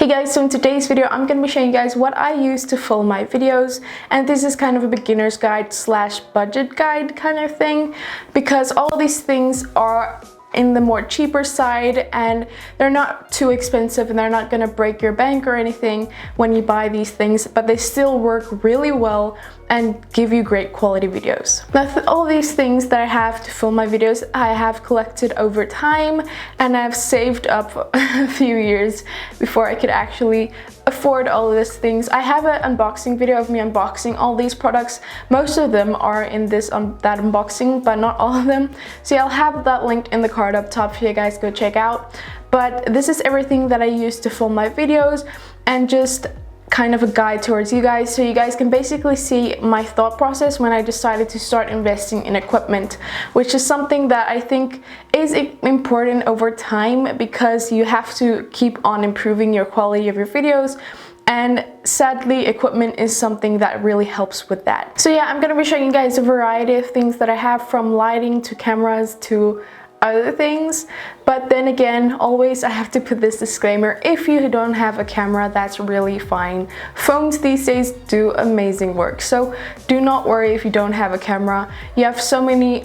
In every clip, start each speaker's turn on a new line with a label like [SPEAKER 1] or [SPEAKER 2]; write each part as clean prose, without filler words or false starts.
[SPEAKER 1] Hey guys, so in today's video I'm going to be showing you guys what I use to film my videos, and this is kind of a beginner's guide slash budget guide kind of thing, because all these things are in the more cheaper side and they're not too expensive and they're not going to break your bank or anything when you buy these things, but they still work really well and give you great quality videos. Now, all these things that I have to film my videos I have collected over time, and I've saved up a few years before I could actually afford all of these things. I have an unboxing video of me unboxing all these products. Most of them are in that unboxing, but not all of them. So yeah, I'll have that linked in the card up top for you guys go check out. But this is everything that I use to film my videos, and just kind of a guide towards you guys, so you guys can basically see my thought process when I decided to start investing in equipment, which is something that I think is important over time, because you have to keep on improving your quality of your videos, and sadly equipment is something that really helps with that. So yeah, I'm gonna be showing you guys a variety of things that I have, from lighting to cameras to other things. But then again, always I have to put this disclaimer: if you don't have a camera, that's really fine. Phones these days do amazing work, so do not worry if you don't have a camera. You have so many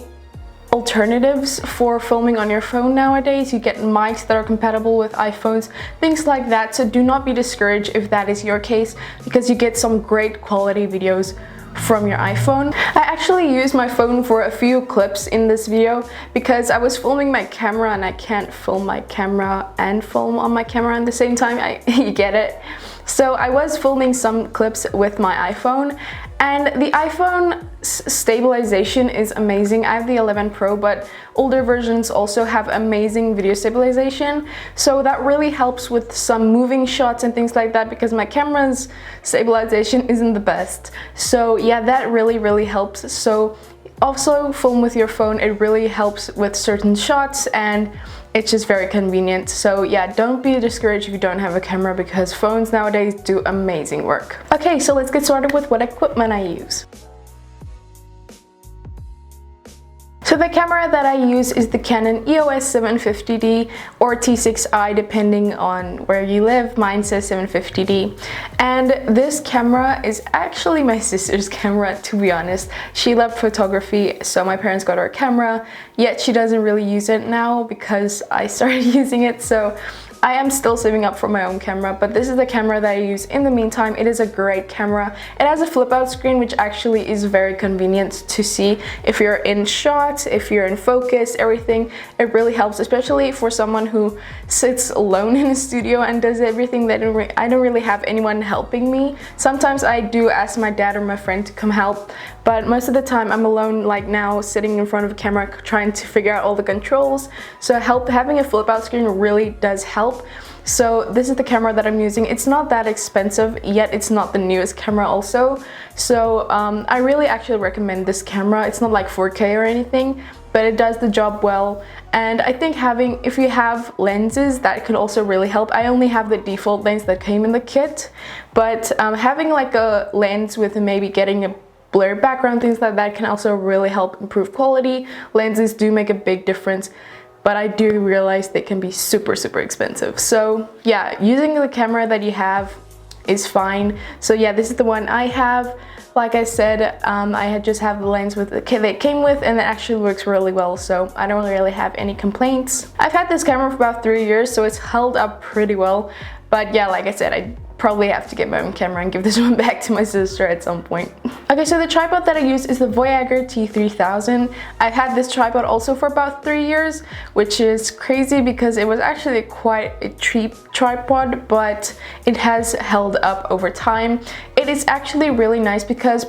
[SPEAKER 1] alternatives for filming on your phone nowadays. You get mics that are compatible with iPhones, things like that, so do not be discouraged if that is your case, because you get some great quality videos from your iPhone. I actually used my phone for a few clips in this video because I was filming my camera and I can't film my camera and film on my camera at the same time. You get it? So I was filming some clips with my iPhone, and the iPhone stabilization is amazing. I have the 11 Pro, but older versions also have amazing video stabilization, so that really helps with some moving shots and things like that, because my camera's stabilization isn't the best. So yeah, that really helps. So also film with your phone, it really helps with certain shots, and it's just very convenient. So yeah, don't be discouraged if you don't have a camera, because phones nowadays do amazing work. Okay, so let's get started with what equipment I use. So the camera that I use is the Canon EOS 750D or T6i, depending on where you live. Mine says 750D. And this camera is actually my sister's camera, to be honest. She loved photography, so my parents got her a camera, yet she doesn't really use it now because I started using it. So I am still saving up for my own camera, but this is the camera that I use in the meantime. It is a great camera. It has a flip out screen, which actually is very convenient to see if you're in shot, if you're in focus, everything. It really helps, especially for someone who sits alone in a studio and does everything. That I don't really have anyone helping me. Sometimes I do ask my dad or my friend to come help, but most of the time I'm alone, like now, sitting in front of a camera trying to figure out all the controls. So having a flip out screen really does help. So this is the camera that I'm using. It's not that expensive, yet it's not the newest camera also. So I really actually recommend this camera. It's not like 4K or anything, but it does the job well. And I think if you have lenses, that could also really help. I only have the default lens that came in the kit, but having like a lens with maybe getting a blur background, things like that, can also really help improve quality. Lenses do make a big difference, but I do realize they can be super expensive. So yeah, using the camera that you have is fine. So yeah, this is the one I have. Like I said, I just have the lens with the kit that it came with, and it actually works really well, so I don't really have any complaints. I've had this camera for about 3 years, so it's held up pretty well. But yeah, like I said, I probably have to get my own camera and give this one back to my sister at some point. Okay, so the tripod that I use is the Voyager T3000. I've had this tripod also for about 3 years, which is crazy because it was actually quite a cheap tripod, but it has held up over time. It is actually really nice because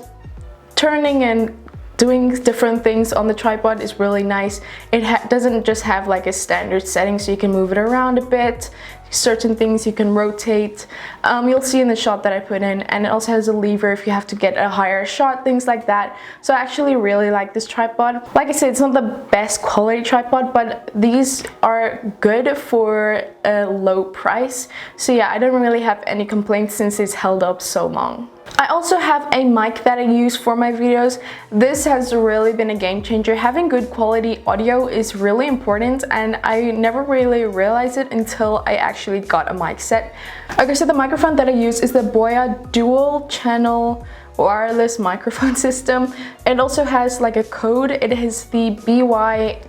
[SPEAKER 1] turning and doing different things on the tripod is really nice. It doesn't just have like a standard setting, so you can move it around a bit. Certain things you can rotate. You'll see in the shot that I put in, and it also has a lever if you have to get a higher shot, things like that. So I actually really like this tripod. Like I said, it's not the best quality tripod, but these are good for a low price. So yeah, I don't really have any complaints since it's held up so long. I also have a mic that I use for my videos. This has really been a game changer. Having good quality audio is really important, and I never really realized it until I actually actually got a mic set. Okay, so the microphone that I use is the Boya dual channel wireless microphone system. It also has like a code. It is the BYWM8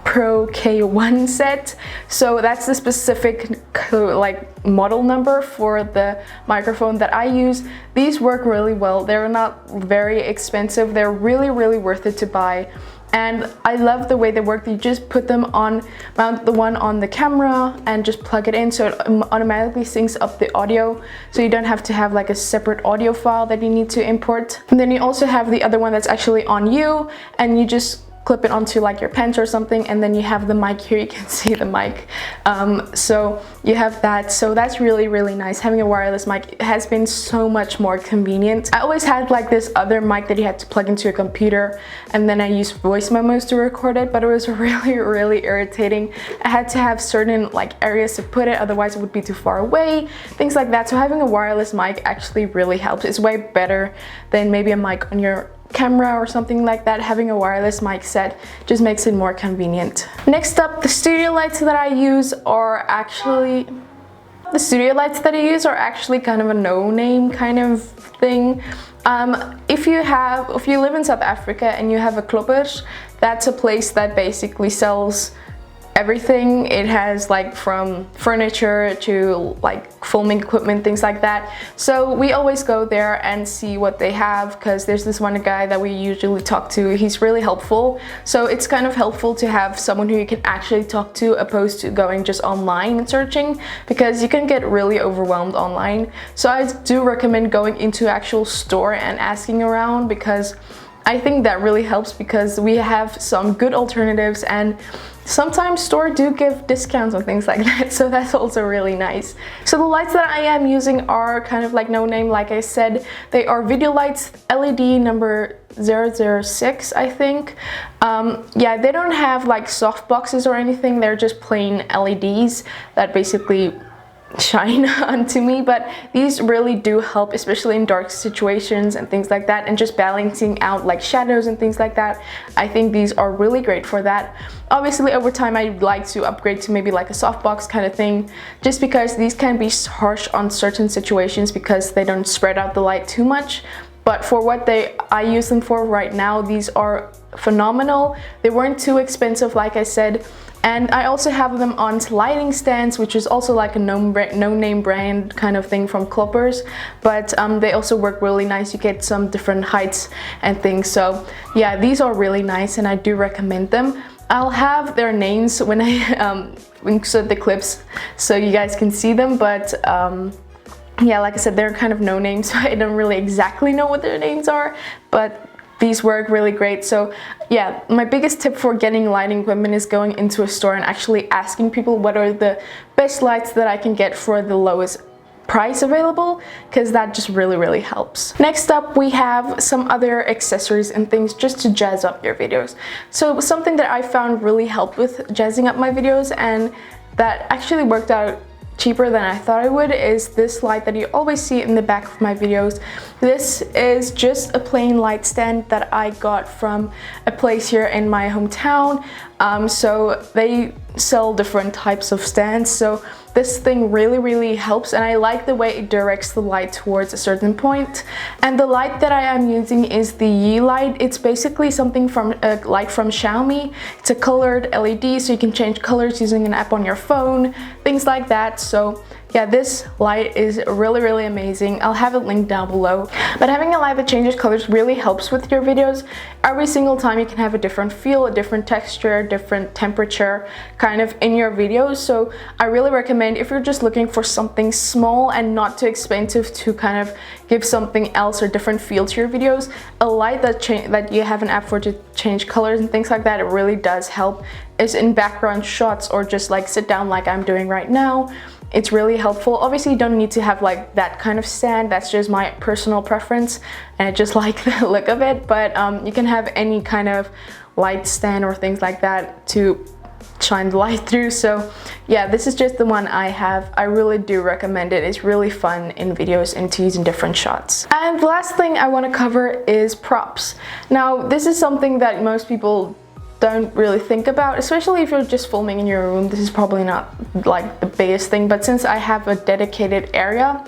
[SPEAKER 1] Pro K1 set, so that's the specific like model number for the microphone that I use. These work really well. They're not very expensive. They're really worth it to buy, and I love the way they work. You just put them on, mount the one on the camera and just plug it in, so it automatically syncs up the audio, so you don't have to have like a separate audio file that you need to import. And then you also have the other one that's actually on you, and you just clip it onto like your pants or something, and then you have the mic here. You can see the mic, so you have that. So that's really nice. Having a wireless mic has been so much more convenient. I always had like this other mic that you had to plug into a computer, and then I used voice memos to record it, but it was really irritating. I had to have certain like areas to put it, otherwise it would be too far away, things like that. So having a wireless mic actually really helps. It's way better than maybe a mic on your camera or something like that. Having a wireless mic set just makes it more convenient. Next up, the studio lights that I use are actually kind of a no-name kind of thing. If you live in South Africa and you have a Kloppers, that's a place that basically sells everything. It has like from furniture to like filming equipment, things like that. So we always go there and see what they have, because there's this one guy that we usually talk to. He's really helpful. So it's kind of helpful to have someone who you can actually talk to, opposed to going just online and searching, because you can get really overwhelmed online. So I do recommend going into an actual store and asking around, because I think that really helps, because we have some good alternatives, and sometimes stores do give discounts on things like that, so that's also really nice. So the lights that I am using are kind of like no name. Like I said, they are video lights, LED number 006, I think. Yeah, they don't have like soft boxes or anything. They're just plain LEDs that basically shine onto me, but these really do help, especially in dark situations and things like that, and just balancing out like shadows and things like that. I think these are really great for that. Obviously over time I'd like to upgrade to maybe like a softbox kind of thing, just because these can be harsh on certain situations because they don't spread out the light too much. But for what I use them for right now, these are phenomenal. They weren't too expensive, like I said. And I also have them on lighting stands, which is also like a no-name brand kind of thing from Kloppers, but they also work really nice. You get some different heights and things. So yeah, these are really nice and I do recommend them. I'll have their names when I insert the clips so you guys can see them, but yeah, like I said, they're kind of no names, so I don't really exactly know what their names are, but these work really great. So yeah, my biggest tip for getting lighting equipment is going into a store and actually asking people what are the best lights that I can get for the lowest price available, because that just really helps. Next up, we have some other accessories and things just to jazz up your videos. So something that I found really helped with jazzing up my videos, and that actually worked out cheaper than I thought it would, is this light that you always see in the back of my videos. This is just a plain light stand that I got from a place here in my hometown. So they sell different types of stands, so this thing really helps, and I like the way it directs the light towards a certain point. And the light that I am using is the Yeelight. It's basically something from a light from Xiaomi. It's a colored LED, so you can change colors using an app on your phone, things like that. So yeah, this light is really amazing. I'll have it linked down below. But having a light that changes colors really helps with your videos. Every single time you can have a different feel, a different texture, different temperature kind of in your videos. So I really recommend, if you're just looking for something small and not too expensive to kind of give something else or different feel to your videos, a light that you have an app for to change colors and things like that, it really does help. Is in background shots or just like sit down like I'm doing right now. It's really helpful. Obviously you don't need to have like that kind of stand, that's just my personal preference and I just like the look of it, but you can have any kind of light stand or things like that to shine the light through. So yeah, this is just the one I have. I really do recommend it. It's really fun in videos and to use in different shots. And the last thing I want to cover is props. Now this is something that most people don't really think about, especially if you're just filming in your room. This is probably not like the biggest thing, but since I have a dedicated area,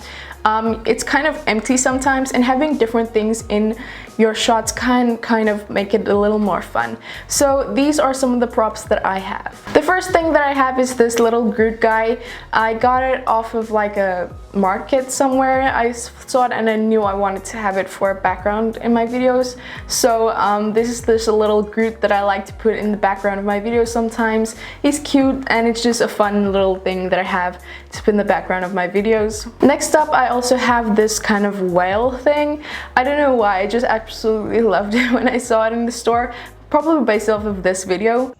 [SPEAKER 1] it's kind of empty sometimes, and having different things in your shots can kind of make it a little more fun. So these are some of the props that I have. The first thing that I have is this little Groot guy. I got it off of like a market somewhere. I saw it and I knew I wanted to have it for a background in my videos. So this is this little Groot that I like to put in the background of my videos sometimes. He's cute and it's just a fun little thing that I have to put in the background of my videos. Next up, I also have this kind of whale thing. I don't know why, I just absolutely loved it when I saw it in the store, probably based off of this video.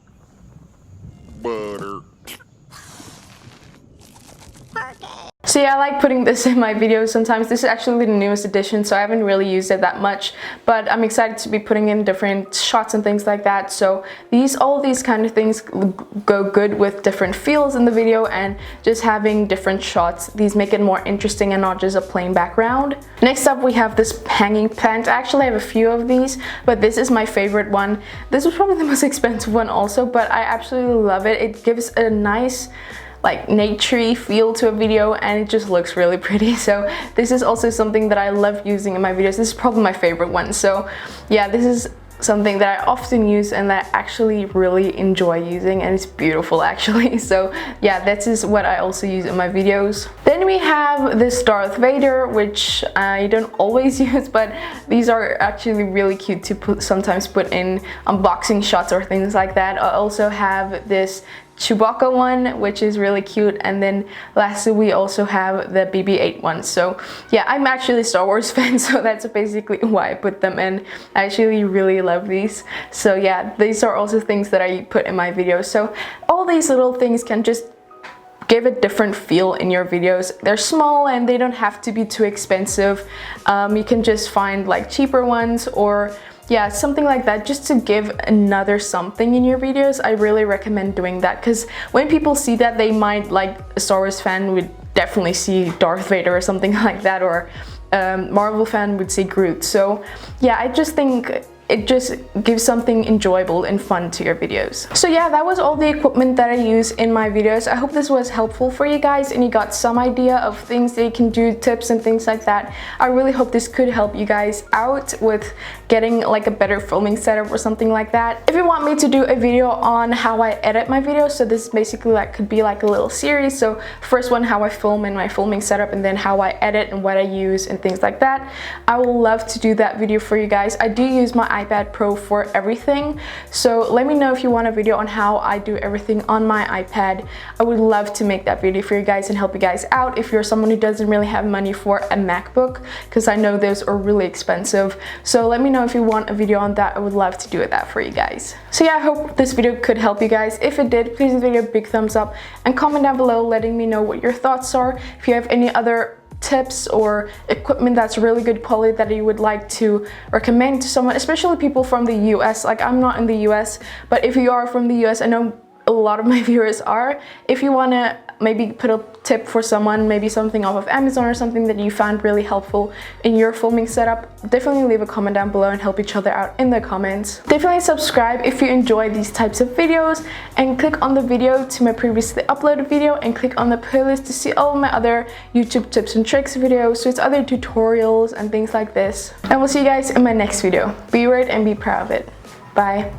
[SPEAKER 2] Butter.
[SPEAKER 1] So yeah, I like putting this in my videos sometimes. This is actually the newest edition, so I haven't really used it that much, but I'm excited to be putting in different shots and things like that. So all of these kind of things go good with different feels in the video, and just having different shots. These make it more interesting and not just a plain background. Next up, we have this hanging plant. I actually have a few of these, but this is my favorite one. This was probably the most expensive one also, but I absolutely love it. It gives a nice like naturey feel to a video, and it just looks really pretty. So this is also something that I love using in my videos. This is probably my favorite one. So yeah, this is something that I often use and that I actually really enjoy using, and it's beautiful actually. So yeah, that is what I also use in my videos. Then we have this Darth Vader, which I don't always use, but these are actually really cute to sometimes put in unboxing shots or things like that. I also have this Chewbacca one, which is really cute, and then lastly we also have the BB-8 one. So yeah, I'm actually a Star Wars fan, so that's basically why I put them in. I actually really love these. So yeah, these are also things that I put in my videos. So all these little things can just give a different feel in your videos. They're small and they don't have to be too expensive. You can just find like cheaper ones, or yeah, something like that, just to give another something in your videos. I really recommend doing that, because when people see that, they might, like a Star Wars fan would definitely see Darth Vader or something like that, or Marvel fan would see Groot. So yeah, I just think it just gives something enjoyable and fun to your videos. So yeah, that was all the equipment that I use in my videos. I hope this was helpful for you guys and you got some idea of things that you can do, tips and things like that. I really hope this could help you guys out with getting like a better filming setup or something like that. If you want me to do a video on how I edit my videos, so this basically like could be like a little series. So first one, how I film in my filming setup, and then how I edit and what I use and things like that. I will love to do that video for you guys. I do use my iPad Pro for everything, so let me know if you want a video on how I do everything on my iPad. I would love to make that video for you guys and help you guys out if you're someone who doesn't really have money for a MacBook, because I know those are really expensive. So let me know if you want a video on that. I would love to do that for you guys. So yeah, I hope this video could help you guys. If it did, please give the video a big thumbs up and comment down below letting me know what your thoughts are. If you have any other tips or equipment that's really good quality that you would like to recommend to someone, especially people from the US. Like, I'm not in the US, but if you are from the US, I know a lot of my viewers are. If you want to maybe put a tip for someone, maybe something off of Amazon or something that you found really helpful in your filming setup, definitely leave a comment down below and help each other out in the comments. Definitely subscribe if you enjoy these types of videos, and click on the video to my previously uploaded video, and click on the playlist to see all of my other YouTube tips and tricks videos. So it's other tutorials and things like this. And we'll see you guys in my next video. Be weird and be proud of it. Bye.